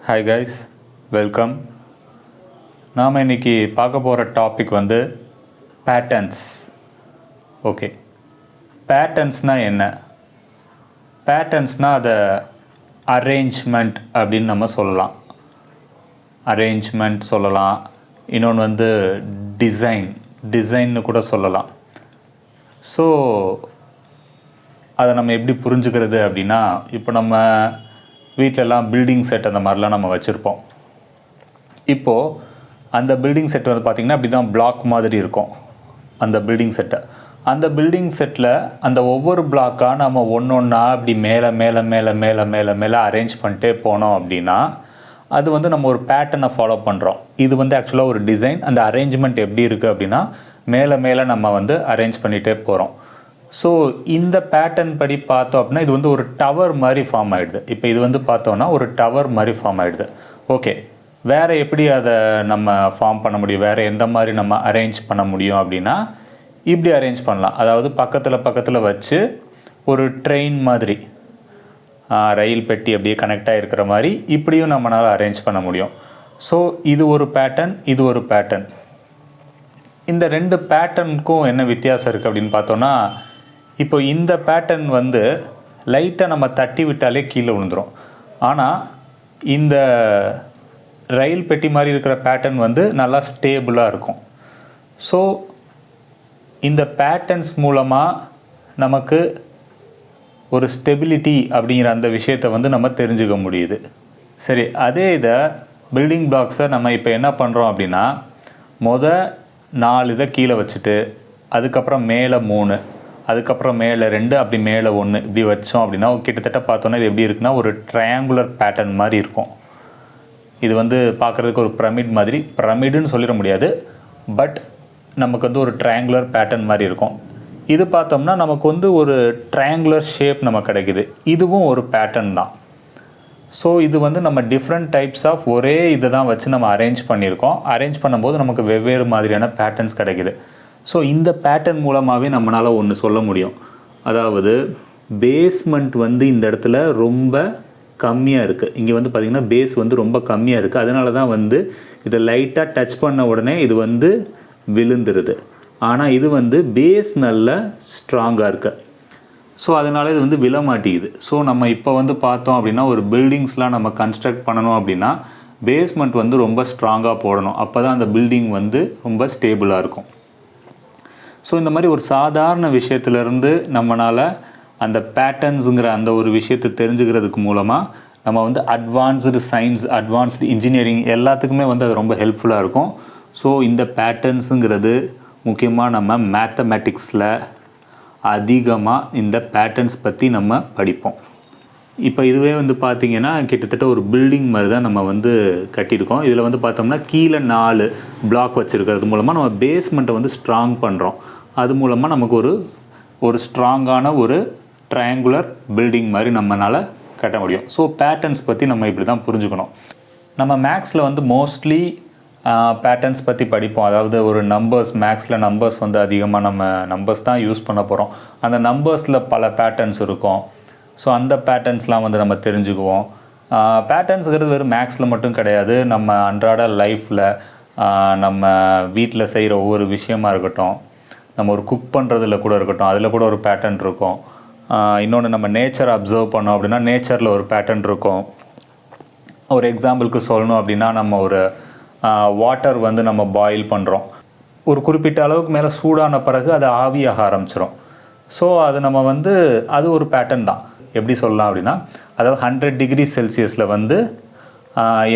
Hi guys, welcome. நாம் இன்றைக்கி பார்க்க போகிற டாபிக் வந்து பேட்டர்ன்ஸ். ஓகே, பேட்டர்ன்ஸ்னால் என்ன? பேட்டர்ன்ஸ்னால் அதை அரேஞ்ச்மெண்ட் அப்படின்னு நம்ம சொல்லலாம். அரேஞ்ச்மெண்ட் சொல்லலாம். இன்னொன்று வந்து டிசைன்னு கூட சொல்லலாம். ஸோ அதை நம்ம எப்படி புரிஞ்சுக்கிறது அப்படின்னா, இப்போ நம்ம வீட்டிலலாம் பில்டிங் செட் அந்த மாதிரிலாம் நம்ம வச்சுருப்போம். இப்போது அந்த பில்டிங் செட் வந்து பார்த்திங்கன்னா அப்படி தான் பிளாக் மாதிரி இருக்கும். அந்த பில்டிங் செட்டில் அந்த ஒவ்வொரு பிளாக்காக நம்ம ஒன்றா அப்படி மேலே அரேஞ்ச் பண்ணிட்டே போனோம் அப்படின்னா அது வந்து நம்ம ஒரு பேட்டர்னை ஃபாலோ பண்ணுறோம். இது வந்து ஆக்சுவலாக ஒரு டிசைன். அந்த அரேஞ்ச்மெண்ட் எப்படி இருக்குது அப்படின்னா மேலே நம்ம வந்து அரேஞ்ச் பண்ணிகிட்டே போகிறோம். ஸோ இந்த பேட்டர்ன் படி பார்த்தோம் அப்படின்னா இது வந்து ஒரு டவர் மாதிரி ஃபார்ம் ஆகிடுது. இப்போ இது வந்து பார்த்தோன்னா ஒரு டவர் மாதிரி ஃபார்ம் ஆகிடுது. ஓகே, வேறு எப்படி அதை நம்ம ஃபார்ம் பண்ண முடியும், வேறு எந்த மாதிரி நம்ம அரேஞ்ச் பண்ண முடியும் அப்படின்னா இப்படி அரேஞ்ச் பண்ணலாம். அதாவது பக்கத்தில் வச்சு ஒரு ட்ரெயின் மாதிரி, ரயில் பெட்டி அப்படியே கனெக்ட் ஆகிருக்கிற மாதிரி இப்படியும் நம்மளால் அரேஞ்ச் பண்ண முடியும். ஸோ இது ஒரு பேட்டர்ன், இது ஒரு பேட்டர்ன். இந்த ரெண்டு பேட்டர்னுக்கும் என்ன வித்தியாசம் இருக்குது அப்படின்னு பார்த்தோன்னா, இப்போ இந்த பேட்டர்ன் வந்து லைட்டாக நம்ம தட்டி விட்டாலே கீழே விழுந்துடும். ஆனால் இந்த ரயில் பெட்டி மாதிரி இருக்கிற பேட்டர்ன் வந்து நல்லா ஸ்டேபிளாக இருக்கும். ஸோ இந்த பேட்டர்ன்ஸ் மூலமாக நமக்கு ஒரு ஸ்டெபிலிட்டி அப்படிங்கிற அந்த விஷயத்தை வந்து நம்ம தெரிஞ்சுக்க முடியுது. சரி, அதே இதை பில்டிங் பிளாக்ஸை நம்ம இப்போ என்ன பண்ணுறோம் அப்படின்னா, 4 இதை கீழே வச்சுட்டு அதுக்கப்புறம் மேலே 3, அதுக்கப்புறம் மேலே 2, அப்படி மேலே 1 இப்படி வச்சோம் அப்படின்னா கிட்டத்தட்ட பார்த்தோன்னா இது எப்படி இருக்குன்னா ஒரு ட்ரையாங்குலர் பேட்டர்ன் மாதிரி இருக்கும். இது வந்து பார்க்குறதுக்கு ஒரு பிரமிடுன்னு சொல்லிட முடியாது, பட் நமக்கு வந்து ஒரு ட்ரையாங்குலர் பேட்டர்ன் மாதிரி இருக்கும். இது பார்த்தோம்னா நமக்கு வந்து ஒரு ட்ரையாங்குலர் ஷேப் நமக்கு கிடைக்குது. இதுவும் ஒரு பேட்டர்ன் தான். ஸோ இது வந்து நம்ம டிஃப்ரெண்ட் டைப்ஸ் ஆஃப் ஒரே இதை தான் வச்சு நம்ம அரேஞ்ச் பண்ணியிருக்கோம். அரேஞ்ச் பண்ணும்போது நமக்கு வெவ்வேறு மாதிரியான பேட்டர்ன்ஸ் கிடைக்குது. ஸோ இந்த பேட்டர்ன் மூலமாகவே நம்மளால் ஒன்று சொல்ல முடியும். அதாவது பேஸ்மெண்ட் வந்து இந்த இடத்துல ரொம்ப கம்மியாக இருக்குது. இங்கே வந்து பார்த்திங்கன்னா பேஸ் வந்து ரொம்ப கம்மியாக இருக்குது. அதனால தான் வந்து இதை லைட்டாக டச் பண்ண உடனே இது வந்து விழுந்துருது. ஆனால் இது வந்து பேஸ் நல்ல ஸ்ட்ராங்காக இருக்குது. ஸோ அதனால் இது வந்து விழ மாட்டேங்குது. ஸோ நம்ம இப்போ வந்து பார்த்தோம் அப்படின்னா ஒரு பில்டிங்ஸ்லாம் நம்ம கன்ஸ்ட்ரக்ட் பண்ணணும் அப்படின்னா பேஸ்மெண்ட் வந்து ரொம்ப ஸ்ட்ராங்காக போடணும். அப்போ தான் அந்த பில்டிங் வந்து ரொம்ப ஸ்டேபிளாக இருக்கும். ஸோ இந்த மாதிரி ஒரு சாதாரண விஷயத்துலேருந்து நம்மளால் அந்த பேட்டர்ன்ஸுங்கிற அந்த ஒரு விஷயத்தை தெரிஞ்சுக்கிறதுக்கு மூலமாக நம்ம வந்து அட்வான்ஸ்டு சயின்ஸ், அட்வான்ஸ்டு இன்ஜினியரிங் எல்லாத்துக்குமே வந்து அது ரொம்ப ஹெல்ப்ஃபுல்லாக இருக்கும். ஸோ இந்த பேட்டர்ன்ஸுங்கிறது முக்கியமாக நம்ம மேத்தமேட்டிக்ஸில் அதிகமாக இந்த பேட்டர்ன்ஸ் பற்றி நம்ம படிப்போம். இப்போ இதுவே வந்து பார்த்திங்கன்னா கிட்டத்தட்ட ஒரு பில்டிங் மாதிரி தான் நம்ம வந்து கட்டியிருக்கோம். இதில் வந்து பார்த்தோம்னா கீழே 4 பிளாக் வச்சுருக்கிறது மூலமாக நம்ம பேஸ்மெண்ட்டை வந்து ஸ்ட்ராங் பண்ணுறோம். அது மூலமாக நமக்கு ஒரு ஸ்ட்ராங்கான ஒரு ட்ரையாங்குலர் பில்டிங் மாதிரி நம்மளால் கட்ட முடியும். ஸோ பேட்டர்ன்ஸ் பற்றி நம்ம இப்படி தான் புரிஞ்சுக்கணும். நம்ம மேக்ஸில் வந்து மோஸ்ட்லி பேட்டர்ன்ஸ் பற்றி படிப்போம். அதாவது ஒரு மேக்ஸில் நம்பர்ஸ் வந்து அதிகமாக நம்ம நம்பர்ஸ் தான் யூஸ் பண்ண போகிறோம். அந்த நம்பர்ஸில் பல பேட்டர்ன்ஸ் இருக்கும். ஸோ அந்த பேட்டர்ன்ஸ்லாம் வந்து நம்ம தெரிஞ்சுக்குவோம். பேட்டர்ன்ஸுங்கிறது வெறும் மேக்ஸில் மட்டும் கிடையாது. நம்ம அன்றாட லைஃப்பில் நம்ம வீட்டில் செய்கிற ஒவ்வொரு விஷயமா இருக்கட்டும், நம்ம ஒரு குக் பண்ணுறதுல கூட இருக்கட்டும், அதில் கூட ஒரு பேட்டர்ன் இருக்கும். இன்னொன்று நம்ம நேச்சரை அப்சர்வ் பண்ணோம் அப்படின்னா நேச்சரில் ஒரு பேட்டர்ன் இருக்கும். ஒரு எக்ஸாம்பிளுக்கு சொல்லணும் அப்படின்னா நம்ம ஒரு வாட்டர் வந்து நம்ம பாயில் பண்ணுறோம். ஒரு குறிப்பிட்ட அளவுக்கு மேலே சூடான பிறகு அது ஆவியாக ஆரம்பிச்சிடும். ஸோ அது நம்ம வந்து அது ஒரு பேட்டர்ன் தான். எப்படி சொல்லலாம் அப்படின்னா, அதாவது 100 டிகிரி செல்சியஸில் வந்து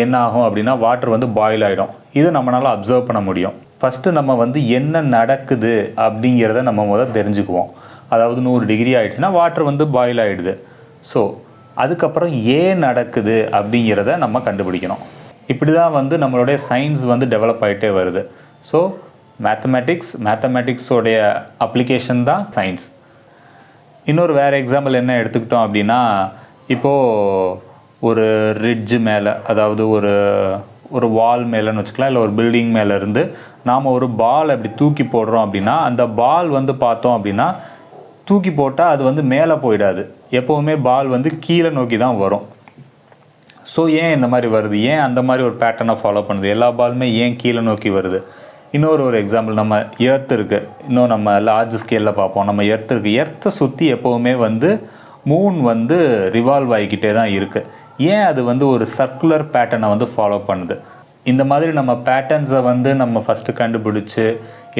என்ன ஆகும் அப்படின்னா வாட்டர் வந்து பாயில் ஆகிடும். இது நம்மளால் அப்சர்வ் பண்ண முடியும். ஃபஸ்ட்டு நம்ம வந்து என்ன நடக்குது அப்படிங்கிறத நம்ம தெரிஞ்சுக்குவோம். அதாவது 100 டிகிரி ஆகிடுச்சுன்னா வாட்டர் வந்து பாயில் ஆகிடுது. ஸோ அதுக்கப்புறம் ஏன் நடக்குது அப்படிங்கிறத நம்ம கண்டுபிடிக்கணும். இப்படி தான் வந்து நம்மளுடைய சயின்ஸ் வந்து டெவலப் ஆகிட்டே வருது. ஸோ மேத்தமேட்டிக்ஸோடைய அப்ளிகேஷன் தான் சயின்ஸ். இன்னொரு வேறு எக்ஸாம்பிள் என்ன எடுத்துக்கிட்டோம் அப்படின்னா, இப்போது ஒரு ரிட்ஜு மேலே, அதாவது ஒரு வால் மேலேன்னு வச்சுக்கலாம், இல்லை ஒரு பில்டிங் மேலேருந்து நாம் ஒரு பால் அப்படி தூக்கி போடுறோம் அப்படின்னா அந்த பால் வந்து பார்த்தோம் அப்படின்னா தூக்கி போட்டால் அது வந்து மேலே போயிடாது. எப்போவுமே பால் வந்து கீழே நோக்கி தான் வரும். ஸோ ஏன் இந்த மாதிரி வருது, ஏன் அந்த மாதிரி ஒரு பேட்டர்னை ஃபாலோ பண்ணுது, எல்லா பாலுமே ஏன் கீழே நோக்கி வருது. ஒரு எக்ஸாம்பிள், நம்ம எர்த் இருக்குது, இன்னும் நம்ம லார்ஜ் ஸ்கேலில் பார்ப்போம். நம்ம எர்த் இருக்குது, எர்த்தை சுற்றி எப்போவுமே வந்து மூன் வந்து ரிவால்வ் ஆகிக்கிட்டே தான் இருக்குது. ஏன் அது வந்து ஒரு சர்க்குலர் பேட்டர்னை வந்து ஃபாலோ பண்ணுது. இந்த மாதிரி நம்ம பேட்டர்ன்ஸை வந்து நம்ம ஃபஸ்ட்டு கண்டுபிடிச்சி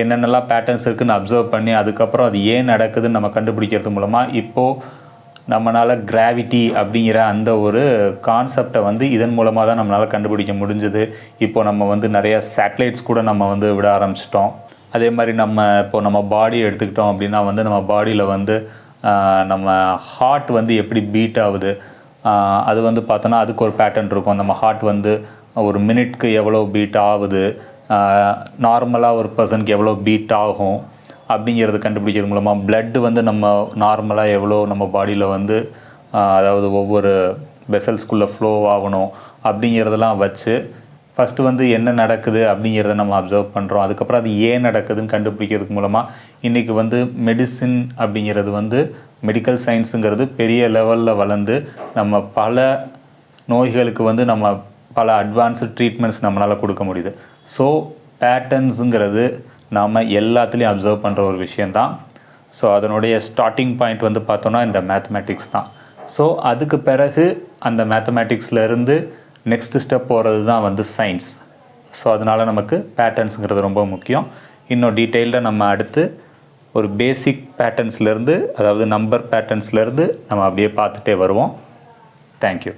என்னென்னலாம் பேட்டர்ன்ஸ் இருக்குதுன்னு அப்சர்வ் பண்ணி அதுக்கப்புறம் அது ஏன் நடக்குதுன்னு நம்ம கண்டுபிடிக்கிறது மூலமாக இப்போது நம்மளால் கிராவிட்டி அப்படிங்கிற அந்த ஒரு கான்செப்டை வந்து இதன் மூலமாக தான் நம்மளால் கண்டுபிடிக்க முடிஞ்சுது. இப்போது நம்ம வந்து நிறைய சேட்டலைட்ஸ் கூட நம்ம வந்து விட ஆரம்பிச்சிட்டோம். அதே மாதிரி இப்போது நம்ம பாடியை எடுத்துக்கிட்டோம் அப்படின்னா வந்து நம்ம பாடியில் வந்து நம்ம ஹார்ட் வந்து எப்படி பீட் ஆகுது, அது வந்து பார்த்தோன்னா அதுக்கு ஒரு பேட்டர்ன் இருக்கும். நம்ம ஹார்ட் வந்து ஒரு மினிட்க்கு எவ்வளோ பீட் ஆகுது, நார்மலாக ஒரு பர்சனுக்கு எவ்வளோ பீட் ஆகும் அப்படிங்கிறது கண்டுபிடிக்கிறது மூலமாக பிளட்டு வந்து நம்ம நார்மலாக எவ்வளோ நம்ம பாடியில் வந்து அதாவது ஒவ்வொரு வெசல்ஸ்குள்ளே ஃப்ளோ ஆகணும் அப்படிங்கிறதெல்லாம் வச்சு ஃபஸ்ட்டு வந்து என்ன நடக்குது அப்படிங்கிறத நம்ம அப்சர்வ் பண்ணுறோம். அதுக்கப்புறம் அது ஏன் நடக்குதுன்னு கண்டுபிடிக்கிறதுக்கு மூலமாக இன்றைக்கி வந்து மெடிசின் அப்படிங்கிறது வந்து மெடிக்கல் சயின்ஸுங்கிறது பெரிய லெவலில் வளர்ந்து நம்ம பல நோய்களுக்கு வந்து நம்ம பல அட்வான்ஸ்டு ட்ரீட்மெண்ட்ஸ் நம்மளால் கொடுக்க முடியுது. ஸோ பேட்டர்ன்ஸுங்கிறது நாம் எல்லாத்துலேயும் அப்சர்வ் பண்ணுற ஒரு விஷயந்தான். ஸோ அதனுடைய ஸ்டார்டிங் பாயிண்ட் வந்து பார்த்தோன்னா இந்த மேத்தமேட்டிக்ஸ் தான். ஸோ அதுக்கு பிறகு அந்த மேத்தமேட்டிக்ஸ்லேருந்து நெக்ஸ்ட் ஸ்டெப் போகிறது தான் வந்து சயின்ஸ். ஸோ அதனால் நமக்கு பேட்டர்ன்ஸுங்கிறது ரொம்ப முக்கியம். இன்னும் டீட்டெயில்டாக நம்ம அடுத்து ஒரு பேசிக் பேட்டர்ன்ஸ்லேருந்து, அதாவது நம்பர் பேட்டர்ன்ஸ்லேருந்து நம்ம அப்படியே பார்த்துட்டே வருவோம். தேங்க்யூ.